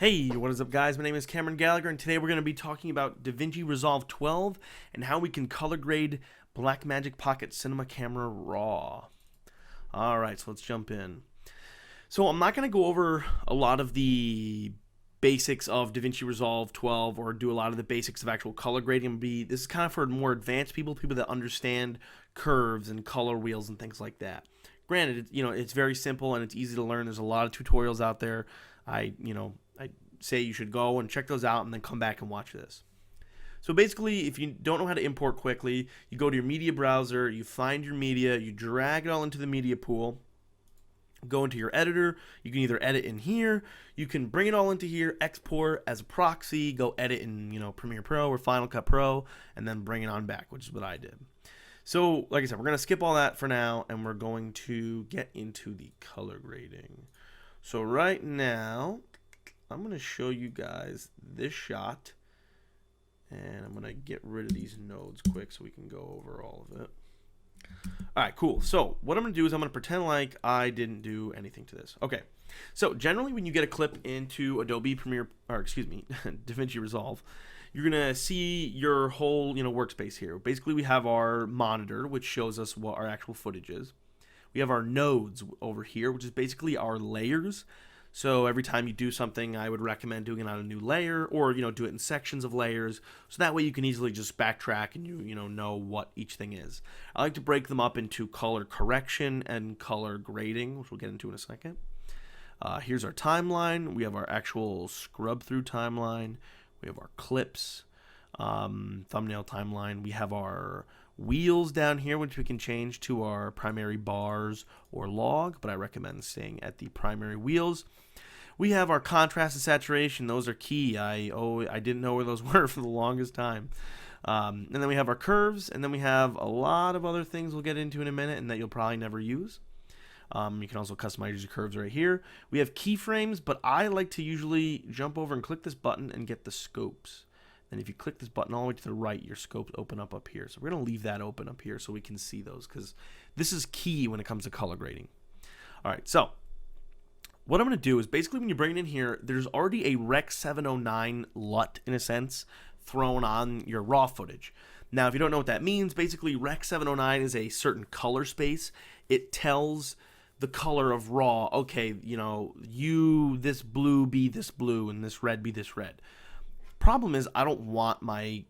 Hey, what is up guys? My name is Cameron Gallagher and today we're going to be talking about Davinci Resolve 12 and how we can color grade Blackmagic Pocket Cinema Camera RAW. Alright, so let's jump in. So I'm not going to go over a lot of the basics of Davinci Resolve 12 or do a lot of the basics of actual color grading. This is kind of for more advanced people that understand curves and color wheels and things like that. Granted, it's very simple and it's easy to learn. There's a lot of tutorials out there. I say you should go and check those out and then come back and watch this. So basically, if you don't know how to import quickly, you go to your media browser, you find your media, you drag it all into the media pool, go into your editor. You can either edit in here, you can bring it all into here, export as a proxy, go edit in Premiere Pro or Final Cut Pro, and then bring it on back, which is what I did. So like I said, we're going to skip all that for now and we're going to get into the color grading. So right now, I'm going to show you guys this shot, and I'm going to get rid of these nodes quick so we can go over all of it. Alright, cool. So what I'm going to do is I'm going to pretend like I didn't do anything to this. Okay, so generally when you get a clip into Adobe Premiere, or excuse me, Davinci Resolve, you're going to see your whole workspace here. Basically we have our monitor, which shows us what our actual footage is. We have our nodes over here, which is basically our layers. So every time you do something, I would recommend doing it on a new layer or, do it in sections of layers. So that way you can easily just backtrack and you know what each thing is. I like to break them up into color correction and color grading, which we'll get into in a second. Here's our timeline. We have our actual scrub through timeline. We have our clips, thumbnail timeline. We have our wheels down here, which we can change to our primary bars or log, but I recommend staying at the primary wheels. We have our contrast and saturation. Those are key. I didn't know where those were for the longest time. And then we have our curves, and then we have a lot of other things we'll get into in a minute and that you'll probably never use. You can also customize your curves right here. We have keyframes, but I like to usually jump over and click this button and get the scopes. And if you click this button all the way to the right, your scopes open up here. So we're going to leave that open up here so we can see those, because this is key when it comes to color grading. All right, so what I'm going to do is basically when you bring it in here, there's already a Rec 709 LUT, in a sense, thrown on your raw footage. Now, if you don't know what that means, basically Rec 709 is a certain color space. It tells the color of raw, okay, this blue be this blue and this red be this red. Problem is, I don't want my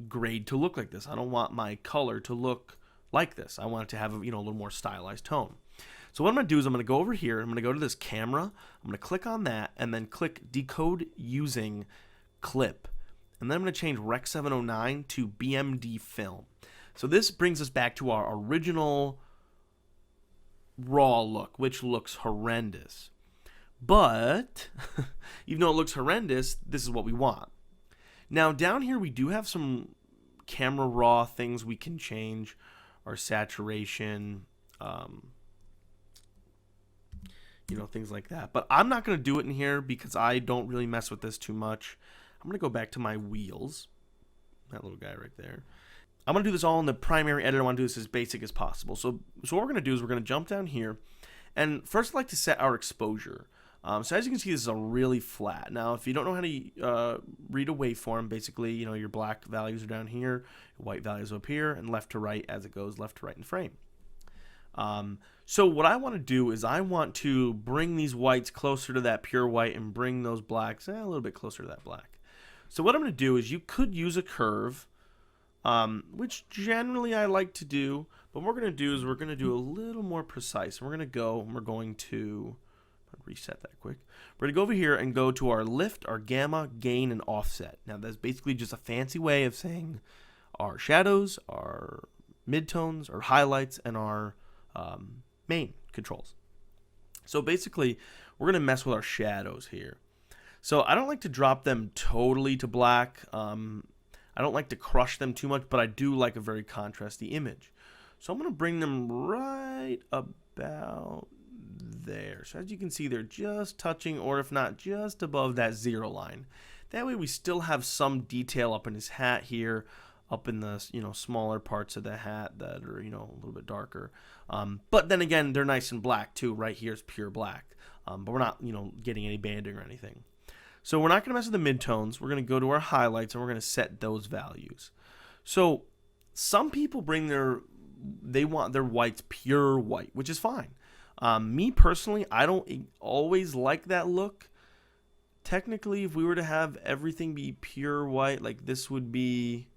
grade to look like this. I don't want my color to look like this. I want it to have a little more stylized tone. So what I'm going to do is I'm going to go over here. I'm going to go to this camera. I'm going to click on that and then click Decode using Clip. And then I'm going to change Rec 709 to BMD Film. So this brings us back to our original raw look, which looks horrendous. But even though it looks horrendous, this is what we want. Now down here we do have some camera raw things we can change. Our saturation, things like that. But I'm not going to do it in here because I don't really mess with this too much. I'm going to go back to my wheels. That little guy right there. I'm going to do this all in the primary editor. I want to do this as basic as possible. So what we're going to do is we're going to jump down here. And first I'd like to set our exposure. So as you can see, this is a really flat. Now, if you don't know how to read a waveform, basically, your black values are down here, white values up here, and left to right as it goes left to right in frame. So what I want to do is I want to bring these whites closer to that pure white and bring those blacks a little bit closer to that black. So what I'm going to do is you could use a curve, which generally I like to do, but what we're going to do is we're going to do a little more precise. We're going to go and we're going to reset that quick. We're going to go over here and go to our lift, our gamma, gain, and offset. Now that's basically just a fancy way of saying our shadows, our midtones, our highlights, and our main controls. So basically we're going to mess with our shadows here. So I don't like to drop them totally to black. I don't like to crush them too much, but I do like a very contrasty image. So I'm going to bring them right about there. So as you can see, they're just touching, or if not, just above that 0 line. That way we still have some detail up in his hat here, up in the smaller parts of the hat that are a little bit darker. But then again, they're nice and black too. Right here is pure black. But we're not getting any banding or anything. So we're not going to mess with the midtones. We're going to go to our highlights and we're going to set those values. So some people they want their whites pure white, which is fine. Me personally, I don't always like that look. Technically, if we were to have everything be pure white, like this would be...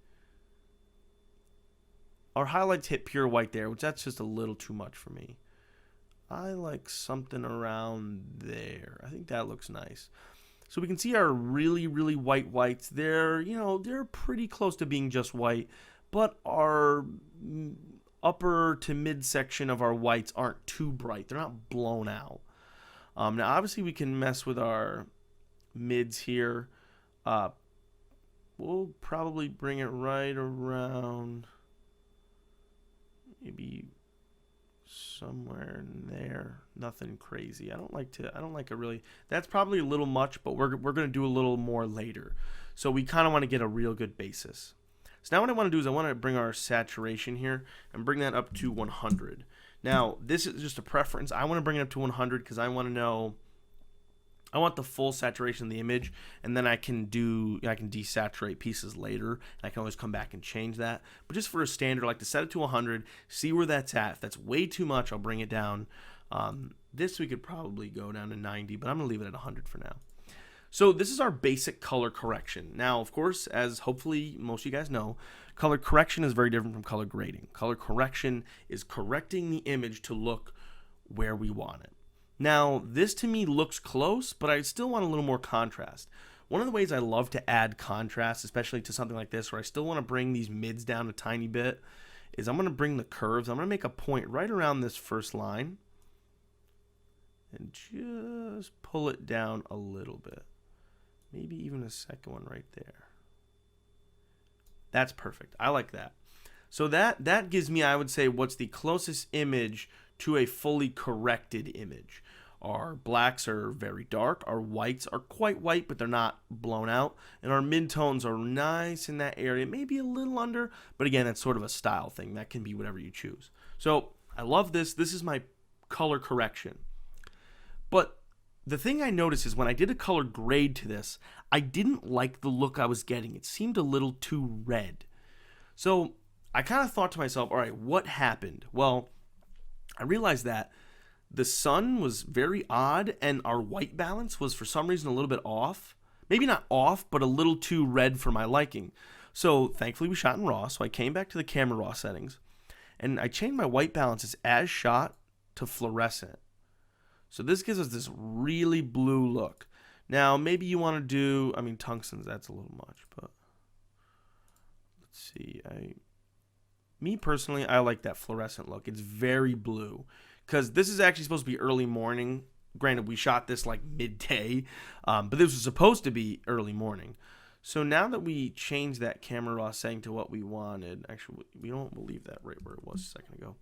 Our highlights hit pure white there, which that's just a little too much for me. I like something around there. I think that looks nice. So we can see our really, really white whites. They're pretty close to being just white, but our upper to mid section of our whites aren't too bright. They're not blown out. Now, obviously, we can mess with our mids here. We'll probably bring it right around, maybe somewhere in there. Nothing crazy. I don't like a really, that's probably a little much, but we're going to do a little more later. So we kind of want to get a real good basis. So now what I want to do is I want to bring our saturation here and bring that up to 100. Now, this is just a preference. I want to bring it up to 100 because I want the full saturation of the image, and then I can desaturate pieces later, and I can always come back and change that. But just for a standard, I like to set it to 100, see where that's at. If that's way too much, I'll bring it down. This we could probably go down to 90, but I'm going to leave it at 100 for now. So this is our basic color correction. Now, of course, as hopefully most of you guys know, color correction is very different from color grading. Color correction is correcting the image to look where we want it. Now, this to me looks close, but I still want a little more contrast. One of the ways I love to add contrast, especially to something like this, where I still want to bring these mids down a tiny bit, is I'm going to bring the curves. I'm going to make a point right around this first line and just pull it down a little bit. Maybe even a second one right there. That's perfect. I like that. So that gives me, I would say, what's the closest image to a fully corrected image. Our blacks are very dark. Our whites are quite white, but they're not blown out. And our midtones are nice in that area, maybe a little under, but again, that's sort of a style thing. That can be whatever you choose. So I love this. This is my color correction. But the thing I noticed is when I did a color grade to this, I didn't like the look I was getting. It seemed a little too red. So I kind of thought to myself, all right, what happened? Well, I realized that the sun was very odd and our white balance was for some reason a little bit off. Maybe not off, but a little too red for my liking. So thankfully we shot in RAW, so I came back to the camera RAW settings and I changed my white balances as shot to fluorescent. So this gives us this really blue look. Now maybe you want to do, tungstens, that's a little much, but let's see. Me personally, I like that fluorescent look. It's very blue because this is actually supposed to be early morning. Granted, we shot this like midday, but this was supposed to be early morning. So now that we changed that camera raw setting to what we wanted, actually, we'll leave that right where it was a second ago.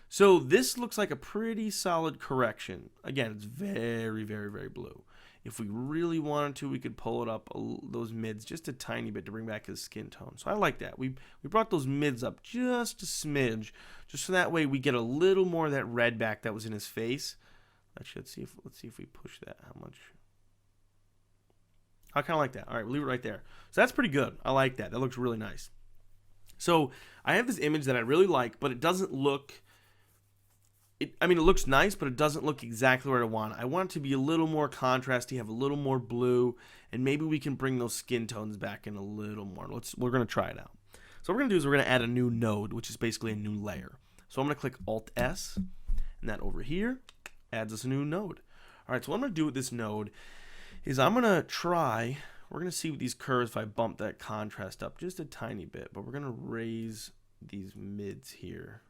So this looks like a pretty solid correction. Again, it's very, very, very blue. If we really wanted to, we could pull it up those mids just a tiny bit to bring back his skin tone. So I like that. We brought those mids up just a smidge, just so that way we get a little more of that red back that was in his face. Actually, let's see if we push that. How much? I kind of like that. All right, we'll leave it right there. So that's pretty good. I like that. That looks really nice. So I have this image that I really like, but it doesn't look... it looks nice, but it doesn't look exactly where I want it. I want it to be a little more contrasty, have a little more blue, and maybe we can bring those skin tones back in a little more. We're going to try it out. So what we're going to do is we're going to add a new node, which is basically a new layer. So I'm going to click Alt-S, and that over here adds us a new node. All right, so what I'm going to do with this node is I'm going to try, we're going to see with these curves if I bump that contrast up just a tiny bit, but we're going to raise these mids here.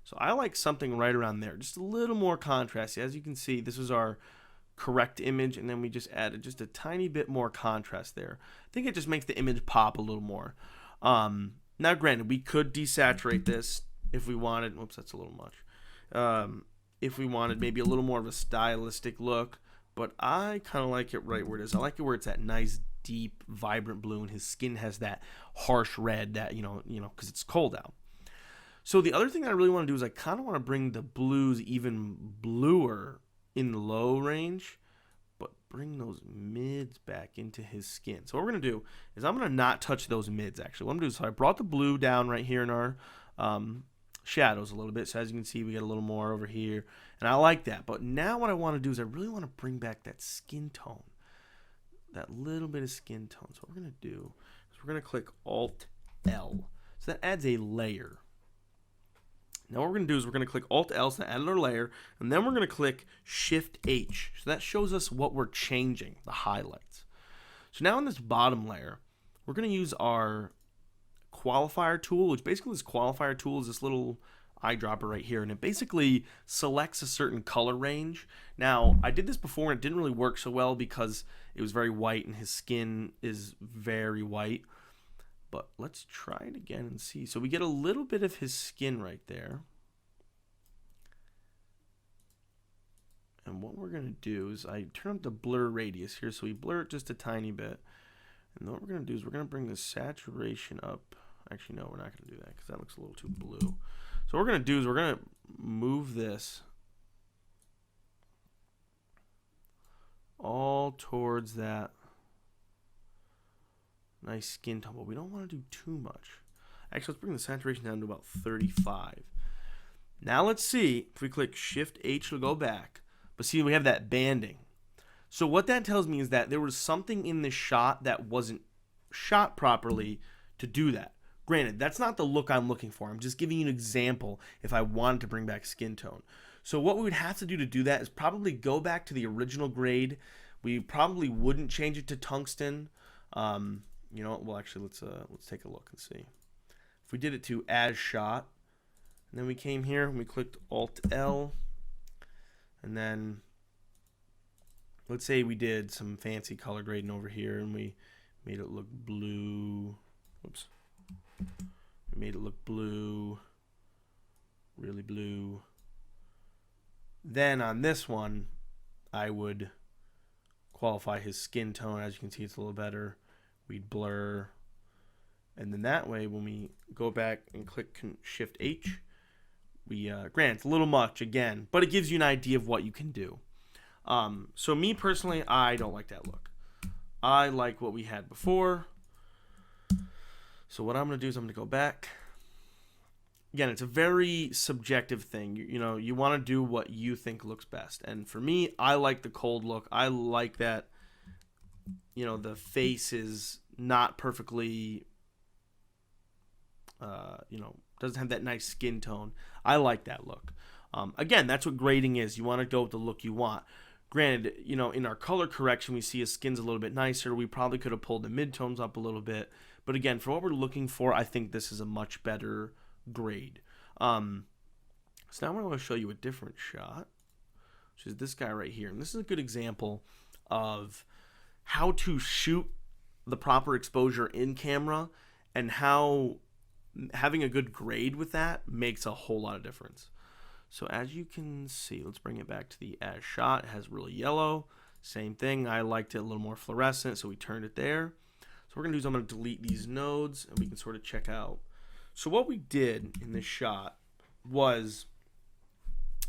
So I like something right around there, just a little more contrast. As you can see, this is our correct image, and then we just added just a tiny bit more contrast there. I think it just makes the image pop a little more. Now, granted, we could desaturate this if we wanted. Oops, that's a little much. If we wanted maybe a little more of a stylistic look, but I kind of like it right where it is. I like it where it's that nice, deep, vibrant blue, and his skin has that harsh red that, because it's cold out. So the other thing I really want to do is I kind of want to bring the blues even bluer in low range, but bring those mids back into his skin. So what we're going to do is I'm going to not touch those mids, actually. What I'm going to do is, so I brought the blue down right here in our shadows a little bit. So as you can see, we get a little more over here. And I like that. But now what I want to do is I really want to bring back that skin tone. That little bit of skin tone. So what we're going to do is we're going to click Alt-L. So that adds a layer. Now what we're going to do is we're going to click Alt-L, so that add another layer, and then we're going to click Shift-H. So that shows us what we're changing, the highlights. So now in this bottom layer, we're going to use our Qualifier Tool, which basically this Qualifier Tool is this little eyedropper right here, and it basically selects a certain color range. Now, I did this before, and it didn't really work so well because it was very white, and his skin is very white. But let's try it again and see. So we get a little bit of his skin right there. And what we're going to do is I turn up the blur radius here. So we blur it just a tiny bit. And what we're going to do is we're going to bring the saturation up. Actually, no, we're not going to do that because that looks a little too blue. So what we're going to do is we're going to move this all towards that nice skin tone, but we don't want to do too much. Actually, let's bring the saturation down to about 35. Now let's see if we click Shift-H to go back. But see, we have that banding. So what that tells me is that there was something in the shot that wasn't shot properly to do that. Granted, that's not the look I'm looking for. I'm just giving you an example if I wanted to bring back skin tone. So what we would have to do that is probably go back to the original grade. We probably wouldn't change it to tungsten. You know what? Well, actually, let's take a look and see. If we did it to as shot, and then we came here and we clicked Alt-L, and then let's say we did some fancy color grading over here, and we made it look blue. Whoops. We made it look blue, really blue. Then on this one, I would qualify his skin tone. As you can see, it's a little better. We'd blur, and then that way when we go back and click Shift-H, we grant it's a little much again, but it gives you an idea of what you can do. So me personally, I don't like that look. I like what we had before. So what I'm going to do is I'm going to go back. Again, it's a very subjective thing. You know, you want to do what you think looks best. And for me, I like the cold look. I like that, you know, the face is not perfectly, you know, doesn't have that nice skin tone. I like that look. Again, that's what grading is. You want to go with the look you want. Granted, you know, in our color correction, we see his skin's a little bit nicer. We probably could have pulled the midtones up a little bit. But again, for what we're looking for, I think this is a much better grade. So now I'm going to show you a different shot, which is this guy right here. And this is a good example of how to shoot the proper exposure in camera and how having a good grade with that makes a whole lot of difference. So as you can see, let's bring it back to the as shot. It has really yellow. Same thing. I liked it a little more fluorescent, so we turned it there. So what we're going to do is I'm going to delete these nodes, and we can sort of check out. So what we did in this shot was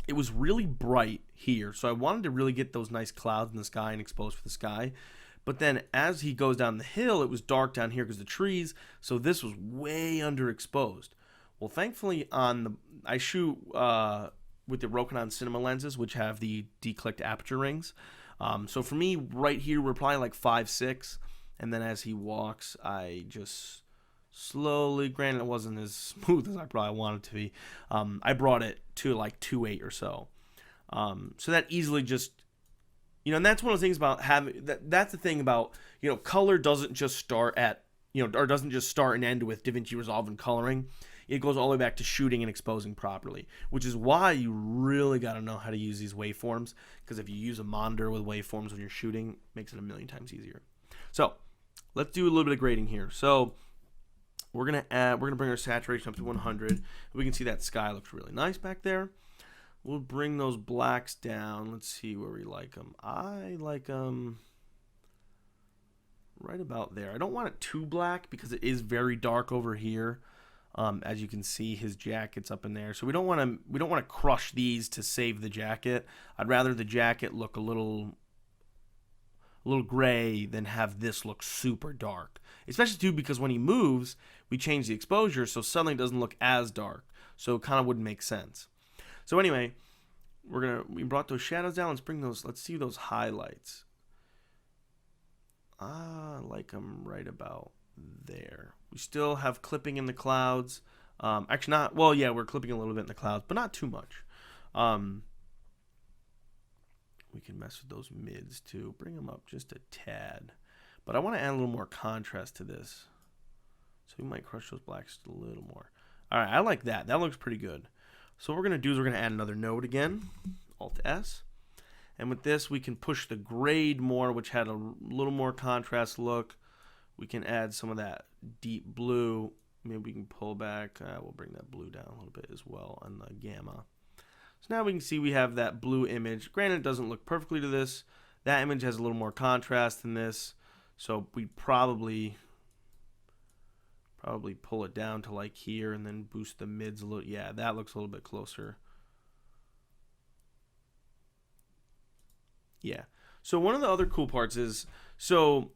it was really bright here. So I wanted to really get those nice clouds in the sky and expose for the sky. But then as he goes down the hill, it was dark down here because of the trees. So this was way underexposed. Well, thankfully, I shoot with the Rokinon cinema lenses, which have the declicked aperture rings. So for me, right here, we're probably like 5.6. And then as he walks, I just slowly, granted it wasn't as smooth as I probably wanted to be, I brought it to like 2.8 or so. So that easily just, you know, and that's one of the things about having, that's the thing about, you know, color doesn't just start at, you know, or doesn't just start and end with Davinci Resolve and coloring. It goes all the way back to shooting and exposing properly, which is why you really got to know how to use these waveforms, because if you use a monitor with waveforms when you're shooting, it makes it a million times easier. So let's do a little bit of grading here. So we're gonna bring our saturation up to 100. We can see that sky looks really nice back there. We'll bring those blacks down. Let's see where we like them. I like them right about there. I don't want it too black because it is very dark over here. As you can see, his jacket's up in there. So we don't want to crush these to save the jacket. I'd rather the jacket look a little gray than have this look super dark. Especially too because when he moves, we change the exposure so suddenly it doesn't look as dark. So it kind of wouldn't make sense. So anyway, we brought those shadows down. Let's see those highlights. I like them right about there. We still have clipping in the clouds. Actually not, well, yeah, we're clipping a little bit in the clouds, but not too much. We can mess with those mids too. Bring them up just a tad. But I want to add a little more contrast to this. So we might crush those blacks just a little more. All right, I like that. That looks pretty good. So what we're going to do is we're going to add another node again. Alt-S. And with this, we can push the grade more, which had a little more contrast look. We can add some of that deep blue. Maybe we can pull back. We'll bring that blue down a little bit as well on the gamma. So now we can see we have that blue image. Granted, it doesn't look perfectly to this. That image has a little more contrast than this. So we probably pull it down to like here and then boost the mids a little. Yeah, that looks a little bit closer. Yeah. So one of the other cool parts is, so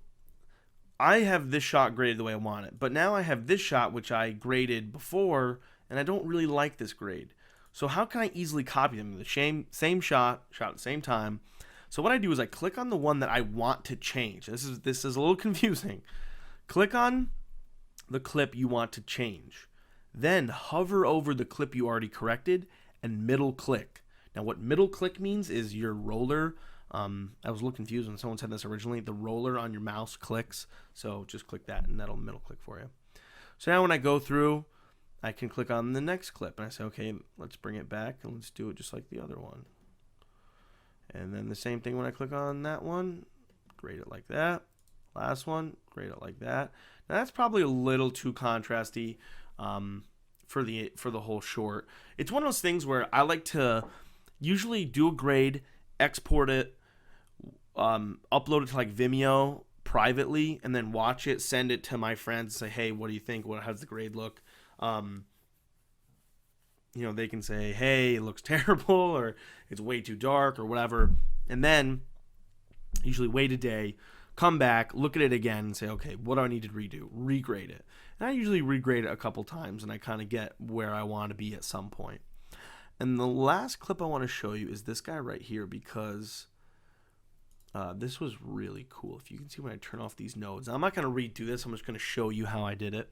I have this shot graded the way I want it, but now I have this shot which I graded before, and I don't really like this grade. So how can I easily copy them? The same shot at the same time. So what I do is I click on the one that I want to change. This is a little confusing. Click on the clip you want to change. Then hover over the clip you already corrected and middle click. Now what middle click means is your roller. I was a little confused when someone said this originally. The roller on your mouse clicks. So just click that and that'll middle click for you. So now when I go through, I can click on the next clip and I say, okay, let's bring it back and let's do it just like the other one. And then the same thing when I click on that one, grade it like that. Last one, grade it like that. Now that's probably a little too contrasty for the whole short. It's one of those things where I like to usually do a grade, export it, upload it to like Vimeo privately, and then watch it, send it to my friends, say, hey, what do you think? How does the grade look? You know, they can say, hey, it looks terrible, or it's way too dark, or whatever. And then usually wait a day, come back, look at it again, and say, okay, what do I need to redo? Regrade it. And I usually regrade it a couple times, and I kind of get where I want to be at some point. And the last clip I want to show you is this guy right here, because this was really cool. If you can see when I turn off these nodes. I'm not going to redo this. I'm just going to show you how I did it.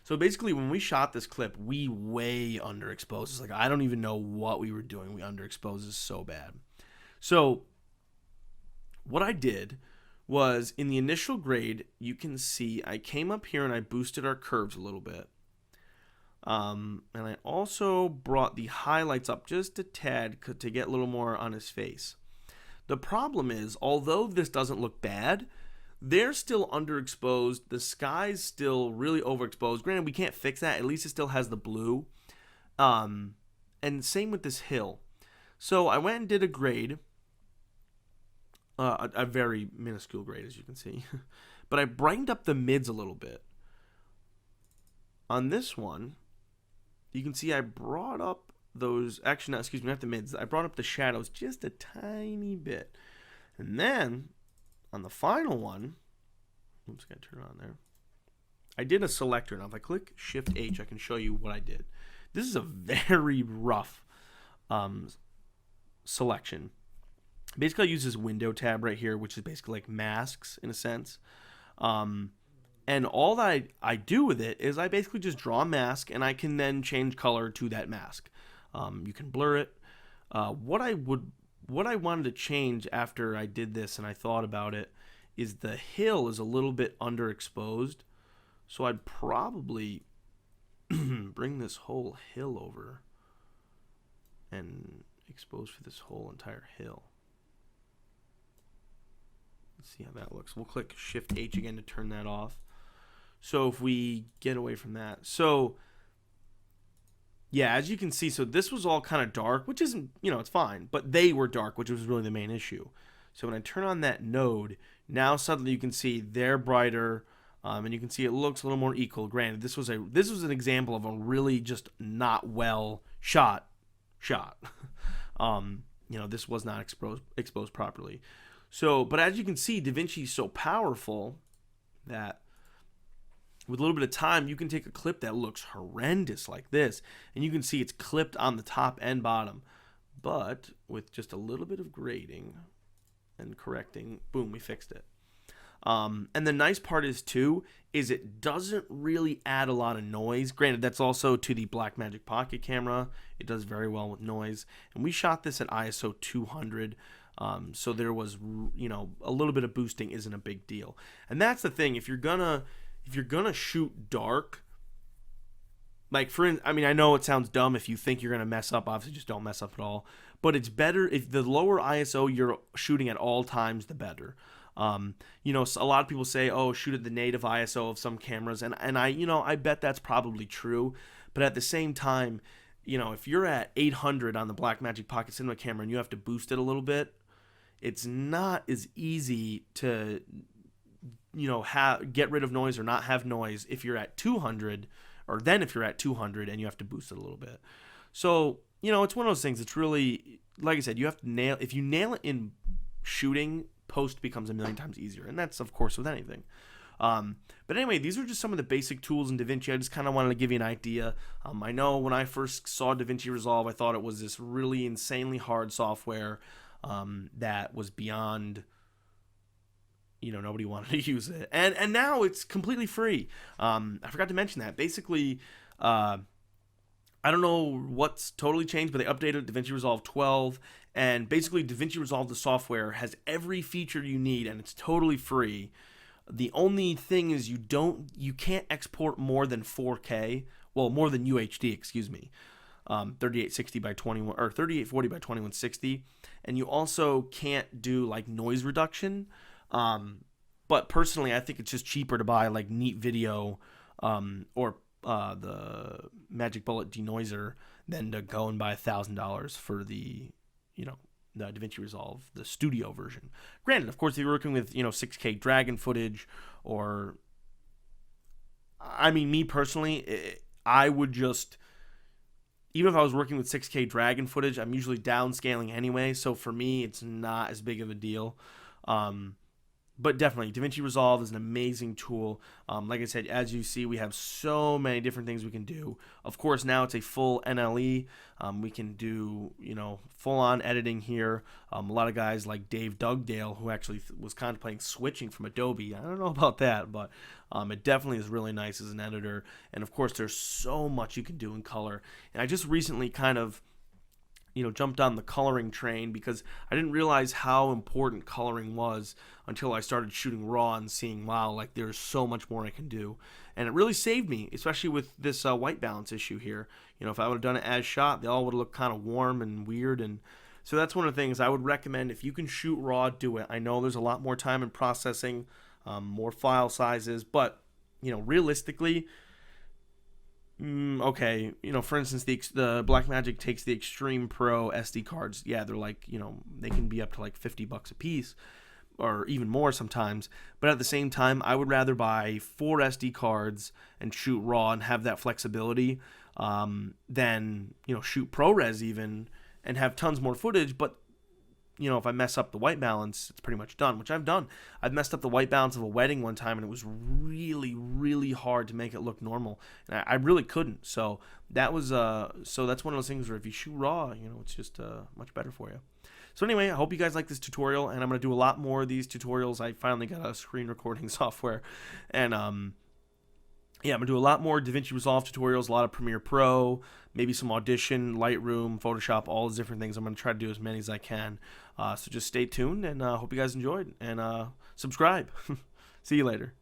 So basically, when we shot this clip, we way underexposed. It's like, I don't even know what we were doing. We underexposed this so bad. So what I did was, in the initial grade, you can see I came up here and I boosted our curves a little bit. And I also brought the highlights up just a tad to get a little more on his face. The problem is, although this doesn't look bad, they're still underexposed. The sky's still really overexposed. Granted, we can't fix that. At least it still has the blue. And same with this hill. So I went and did a grade. A very minuscule grade, as you can see. But I brightened up the mids a little bit. On this one, you can see I brought up those, actually, no, excuse me, not the mids. I brought up the shadows just a tiny bit. And then, on the final one, oops, got to turn it on there. I did a selector. Now, if I click Shift H, I can show you what I did. This is a very rough selection. Basically, I use this window tab right here, which is basically like masks in a sense. And all that I do with it is I basically just draw a mask, and I can then change color to that mask. You can blur it. What I wanted to change after I did this and I thought about it is the hill is a little bit underexposed. So I'd probably bring this whole hill over and expose for this whole entire hill. Let's see how that looks. We'll click Shift H again to turn that off. So if we get away from that. So yeah, as you can see, so this was all kind of dark, which isn't, you know, it's fine. But they were dark, which was really the main issue. So when I turn on that node, now suddenly you can see they're brighter. And you can see it looks a little more equal. Granted, this was an example of a really just not well shot. This was not exposed properly. So, but as you can see, DaVinci is so powerful that with a little bit of time, you can take a clip that looks horrendous like this, and you can see it's clipped on the top and bottom. But with just a little bit of grading and correcting, boom, we fixed it. And the nice part is it doesn't really add a lot of noise. Granted, that's also to the Blackmagic Pocket camera. It does very well with noise. And we shot this at ISO 200. So there was, a little bit of boosting isn't a big deal. And that's the thing. If you're gonna shoot dark, I know it sounds dumb. If you think you're gonna mess up, obviously just don't mess up at all. But it's better if the lower ISO you're shooting at all times, the better. A lot of people say, oh, shoot at the native ISO of some cameras, and I bet that's probably true. But at the same time, if you're at 800 on the Blackmagic Pocket Cinema camera and you have to boost it a little bit, it's not as easy to get rid of noise or not have noise if you're at 200, or then if you're at 200 and you have to boost it a little bit. So it's one of those things. It's really, like I said, you have to if you nail it in shooting, post becomes a million times easier, and that's of course with anything. But anyway, these are just some of the basic tools in DaVinci. I just kind of wanted to give you an idea. I know when I first saw Davinci Resolve, I thought it was this really insanely hard software that was beyond, nobody wanted to use it, and now it's completely free. I forgot to mention that. Basically, I don't know what's totally changed, but they updated Davinci Resolve 12, and basically Davinci Resolve, the software, has every feature you need, and it's totally free. The only thing is you can't export more than 4K, well, more than UHD, excuse me, 3860 by 21 or 3840 by 2160, and you also can't do like noise reduction. But personally, I think it's just cheaper to buy like Neat Video or the Magic Bullet denoiser than to go and buy $1,000 for the the Davinci Resolve, the studio version. Granted, of course, if you're working with 6K Dragon footage, or me personally, I would just, even if I was working with 6K Dragon footage, I'm usually downscaling anyway, so for me, it's not as big of a deal. But definitely, Davinci Resolve is an amazing tool. Like I said, as you see, we have so many different things we can do. Of course, now it's a full NLE. We can do, full-on editing here. A lot of guys like Dave Dugdale, who actually was contemplating switching from Adobe. I don't know about that, but it definitely is really nice as an editor. And, of course, there's so much you can do in color. And I just recently kind of jumped on the coloring train because I didn't realize how important coloring was until I started shooting raw and seeing, wow, like there's so much more I can do. And it really saved me, especially with this white balance issue here. If I would have done it as shot, they all would have looked kind of warm and weird. And so that's one of the things I would recommend. If you can shoot raw, do it. I know there's a lot more time in processing, more file sizes, but realistically, okay, for instance, the Blackmagic takes the Extreme Pro SD cards. Yeah, they're like, they can be up to like $50 a piece, or even more sometimes. But at the same time, I would rather buy 4 SD cards and shoot raw and have that flexibility than shoot ProRes even and have tons more footage. But if I mess up the white balance, it's pretty much done, which I've done. I've messed up the white balance of a wedding one time, and it was really, really hard to make it look normal. And I really couldn't. So that was so that's one of those things where if you shoot raw, it's just much better for you. So anyway, I hope you guys like this tutorial, and I'm going to do a lot more of these tutorials. I finally got a screen recording software, and yeah, I'm going to do a lot more Davinci Resolve tutorials, a lot of Premiere Pro, maybe some Audition, Lightroom, Photoshop, all those different things. I'm going to try to do as many as I can. So just stay tuned, and hope you guys enjoyed, and subscribe. See you later.